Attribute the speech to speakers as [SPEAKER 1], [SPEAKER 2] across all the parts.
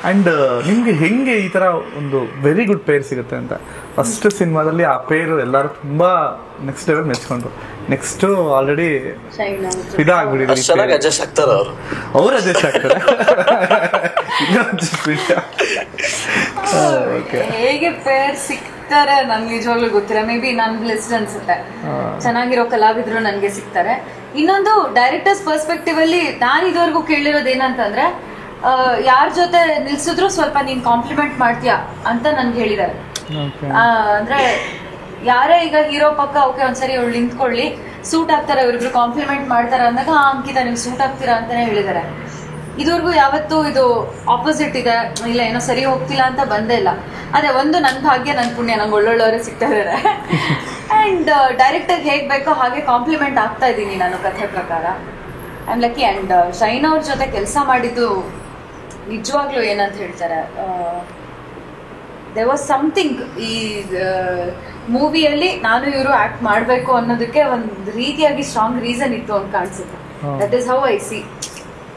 [SPEAKER 1] And ನಿಮಗೆ ಹೆಂಗೆ ಈ ಥರ ಒಂದು ವೆರಿ ಗುಡ್ ಪೇರ್ ಸಿಗುತ್ತೆ ಅಂತ? ಫಸ್ಟ್ ಸಿನಿಮಾದಲ್ಲಿ ಆ ಪೇರು ಎಲ್ಲರೂ ತುಂಬ ನೆಕ್ಸ್ಟ್ ಲೆವೆಲ್ ಮೆಚ್ಕೊಂಡ್ರು. ನೆಕ್ಸ್ಟು ಆಲ್ರೆಡಿ ಇದಾಗ್ಬಿಟ್ಟಿದೆ,
[SPEAKER 2] ಚೆನ್ನಾಗಿ ಅಡ್ಜಸ್ಟ್ ಆಗ್ತಾರೆ
[SPEAKER 1] ಅವ್ರು ಅಡ್ಜಸ್ಟ್ ಆಗ್ತಾರೆ.
[SPEAKER 3] ಹೇಗೆ ಪೇರ್ ಸಿಗ್ತಾರೆ ನನ್ಗೆ ನಿಜವಾಗ್ಲೂ ಗೊತ್ತಿಲ್ಲ. ಮೇ ಬಿ ನನ್ ಬ್ಲೆಸ್ಡ್ ಅನ್ಸುತ್ತೆ, ಚೆನ್ನಾಗಿರೋ ಕಲಾವಿದ್ರು ನನ್ಗೆ ಸಿಗ್ತಾರೆ. ಇನ್ನೊಂದು ಡೈರೆಕ್ಟರ್ಸ್ ಪರ್ಸ್ಪೆಕ್ಟಿವ್ ಅಲ್ಲಿ ನಾನು ಇದುವರೆಗೂ ಕೇಳಿರೋದು ಏನಂತಂದ್ರೆ, ಯಾರ ಜೊತೆ ನಿಲ್ಸಿದ್ರು ಸ್ವಲ್ಪ ನೀನ್ ಕಾಂಪ್ಲಿಮೆಂಟ್ ಮಾಡ್ತೀಯಾ ಅಂತ ನನ್ಗೆ ಹೇಳಿದ್ದಾರೆ. ಅಂದ್ರೆ ಯಾರೇ ಈಗ ಹೀರೋ ಪಕ್ಕ ಓಕೆ ಒಂದ್ಸರಿ ಅವ್ಳು ನಿಂತ್ಕೊಳ್ಳಿ, ಸೂಟ್ ಆಗ್ತಾರೆ, ಇವ್ರಿಬ್ರು ಕಾಂಪ್ಲಿಮೆಂಟ್ ಮಾಡ್ತಾರೆ ಅಂದಾಗ ಅಂಕಿತ ನೀವು ಸೂಟ್ ಆಗ್ತೀರಾ ಅಂತಾನೆ ಹೇಳಿದ್ದಾರೆ. ಇದುವರೆಗೂ ಯಾವತ್ತೂ ಇದು ಆಪೋಸಿಟ್ ಇದೆ, ಇಲ್ಲ ಏನೋ ಸರಿ ಹೋಗ್ತಿಲ್ಲ ಅಂತ ಬಂದೇ ಇಲ್ಲ. ಅದೇ ಒಂದು ನನ್ನ ಭಾಗ್ಯ, ನನ್ನ ಪುಣ್ಯ, ನಂಗೆ ಒಳ್ಳೊಳ್ಳೆಯವರೇ ಸಿಗ್ತಾ ಇದ್ದಾರೆ. ಆ್ಯಂಡ್ ಡೈರೆಕ್ಟರ್ ಹೇಗೆ ಬೇಕೋ ಹಾಗೆ ಕಾಂಪ್ಲಿಮೆಂಟ್ ಆಗ್ತಾ ಇದ್ದೀನಿ ನಾನು ಕಥೆ ಪ್ರಕಾರ. I am lucky. And shine ಅವ್ರ ಜೊತೆ ಕೆಲಸ ಮಾಡಿದ್ದು ನಿಜವಾಗ್ಲೂ ಏನಂತ ಹೇಳ್ತಾರೆ, ದೇರ್ ವಾಸ್ ಸಮಥಿಂಗ್ ಈ ಮೂವಿಯಲ್ಲಿ ನಾನು ಇವರು ಆಕ್ಟ್ ಮಾಡಬೇಕು ಅನ್ನೋದಕ್ಕೆ ಒಂದು ರೀತಿಯಾಗಿ ಸ್ಟ್ರಾಂಗ್ ರೀಸನ್ ಇತ್ತು ಅಂತ ಕಾಣಿಸುತ್ತೆ. That is how I C.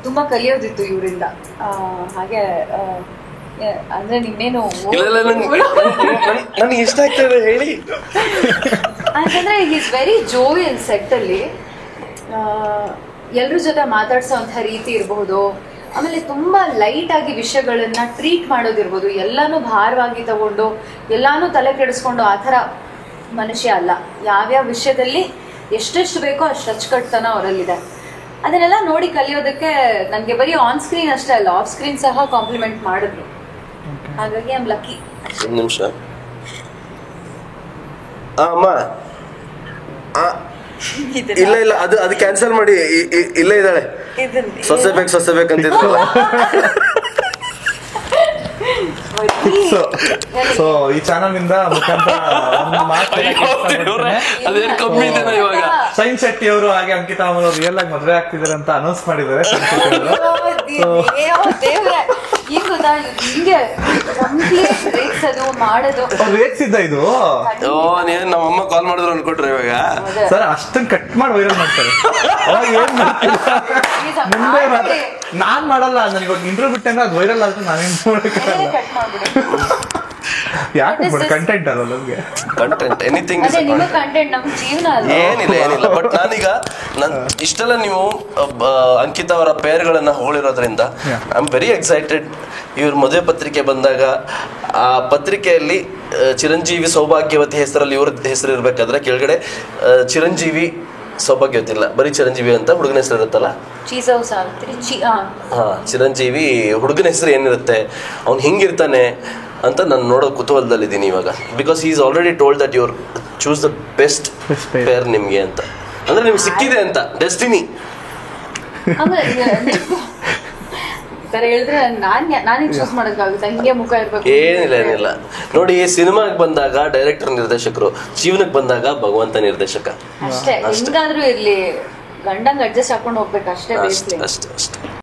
[SPEAKER 3] ತುಂಬಾ ಕಲಿಯೋದಿತ್ತು ಇವರಿಂದ. ಹಾಗೆ ಅಂದ್ರೆ ನಿನ್ನೇನು
[SPEAKER 2] ನನಗೆ ಇಷ್ಟ ಆಗ್ತದೆ ಹೇಳಿ.
[SPEAKER 3] ಯಾಕಂದ್ರೆ ಈಸ್ ವೆರಿ ಜೋವಿಯಲ್ ಸೆಟ್ ಅಲ್ಲಿ. ಎಲ್ರ ಜೊತೆ ಮಾತಾಡ್ಸೋಂಥ ರೀತಿ ಇರಬಹುದು, ಆಮೇಲೆ ತುಂಬಾ ಲೈಟ್ ಆಗಿ ವಿಷಯಗಳನ್ನ ಟ್ರೀಟ್ ಮಾಡೋದಿರ್ಬೋದು. ಎಲ್ಲಾನು ಭಾರವಾಗಿ ತಗೊಂಡು ಎಲ್ಲಾನು ತಲೆ ಕೆಡಿಸ್ಕೊಂಡು ಆ ಥರ ಮನುಷ್ಯ ಅಲ್ಲ. ಯಾವ್ಯಾವ ವಿಷಯದಲ್ಲಿ ಎಷ್ಟೆಷ್ಟು ಬೇಕೋ ಅಷ್ಟು ಅಚ್ಚುಕಟ್ಟುತನ ಅವರಲ್ಲಿದೆ. ಅದನ್ನೆಲ್ಲ ನೋಡಿ ಕಲಿಯೋದಕ್ಕೆ ನನಗೆ ಬರೀ ಆನ್ ಸ್ಕ್ರೀನ್ ಅಷ್ಟೇ ಅಲ್ಲ, ಆಫ್ ಸ್ಕ್ರೀನ್ ಸಹ ಕಾಂಪ್ಲಿಮೆಂಟ್ ಮಾಡಿದ್ರು. ಹಾಗಾಗಿ ಐ ಆಮ್ ಲಕ್ಕಿ.
[SPEAKER 2] ಒಂದು ನಿಮಿಷ ಅಮ್ಮ, ಇಲ್ಲ ಇಲ್ಲ, ಅದು ಕ್ಯಾನ್ಸಲ್ ಮಾಡಿ. ಇಲ್ಲ ಇದ್ದಾಳೆ, ಸೊಸೆ ಬೇಕಂತಿದ್ರು.
[SPEAKER 1] ಸೊ ಈ ಚಾನಲ್ ನಿಂದ ಶೈನ್ ಶೆಟ್ಟಿ ಅವರು ಹಾಗೆ ಅಂಕಿತಾ ಅವರು ರಿಯಲ್ ಆಗಿ ಮದುವೆ ಆಗ್ತಿದ್ದಾರೆ ಅಂತ ಅನೌನ್ಸ್ ಮಾಡಿದ್ದಾರೆ. ಇದು
[SPEAKER 2] ನಮ್ಮಮ್ಮ ಕಾಲ್ ಮಾಡಿದ್ರು ಅನ್ಕೊಟ್ರೆ ಇವಾಗ
[SPEAKER 1] ಸರ್ ಅಷ್ಟೊಂದು ಕಟ್ ಮಾಡಿ ವೈರಲ್ ಮಾಡ್ತಾರೆ. ಅವಾಗ ಏನ್ ಮುಂದೆ ನಾನ್ ಮಾಡಲ್ಲ, ನನಗೆ ಇಂಟ್ರೋ ಬಿಟ್ಟಂಗ ಅದು ವೈರಲ್ ಆದ್ರೆ ನಾನೇನ್ ಮಾಡಕ್ಕಾಗಲ್ಲ. ಯಾಕೆ ಕಂಟೆಂಟ್ ಅಲ್ಲ ನಮ್ಗೆ, ಕಂಟೆಂಟ್ ಎನಿಥಿಂಗ್
[SPEAKER 2] ಏನಿಲ್ಲ. ಬಟ್ ನಾನೀಗ ಇಷ್ಟೆಲ್ಲ ನೀವು ಅಂಕಿತಾ ಅವರ ಪೇರ್ಗಳನ್ನ ಹೋಳಿರೋದ್ರಿಂದ ಐ ಆಮ್ ವೆರಿ ಎಕ್ಸೈಟೆಡ್. ಇವ್ರ ಮದುವೆ ಪತ್ರಿಕೆ ಬಂದಾಗ ಆ ಪತ್ರಿಕೆಯಲ್ಲಿ ಚಿರಂಜೀವಿ ಸೌಭಾಗ್ಯವತಿ ಹೆಸರಲ್ಲಿ ಇವ್ರ ಹೆಸರು ಇರ್ಬೇಕಾದ್ರೆ ಕೆಳಗಡೆ ಚಿರಂಜೀವಿ ಸೌಭಾಗ್ಯವತಿ ಇಲ್ಲ, ಬರೀ ಚಿರಂಜೀವಿ ಅಂತ ಹುಡುಗನ ಹೆಸರು ಇರುತ್ತಲ್ಲ. ಚಿರಂಜೀವಿ ಹುಡುಗನ ಹೆಸರು ಏನಿರುತ್ತೆ, ಅವ್ನು ಹಿಂಗಿರ್ತಾನೆ ಅಂತ ನಾನು ನೋಡೋ ಕುತೂಹಲದಲ್ಲಿದ್ದೀನಿ ಇವಾಗ. Because he is already told that your choose the best pair ನಿಮ್ಗೆ ಅಂತ. ಅಂದ್ರೆ ನಿಮ್ಗೆ ಸಿಕ್ಕಿದೆ ಅಂತ ಡೆಸ್ಟಿನಿ. ಏನಿಲ್ಲ ನೋಡಿ, ಸಿನಿಮಾಗೆ ಬಂದಾಗ ಡೈರೆಕ್ಟರ್ ನಿರ್ದೇಶಕರು, ಜೀವನಕ್ಕೆ ಬಂದಾಗ ಭಗವಂತ ನಿರ್ದೇಶಕ.
[SPEAKER 3] ಅಷ್ಟೇ, ಹೆಂಗಾದ್ರೂ ಇರ್ಲಿ ಗಂಡಂಗ್ ಅಡ್ಜಸ್ಟ್ ಹಾಕೊಂಡು ಹೋಗ್ಬೇಕು ಅಷ್ಟೇ.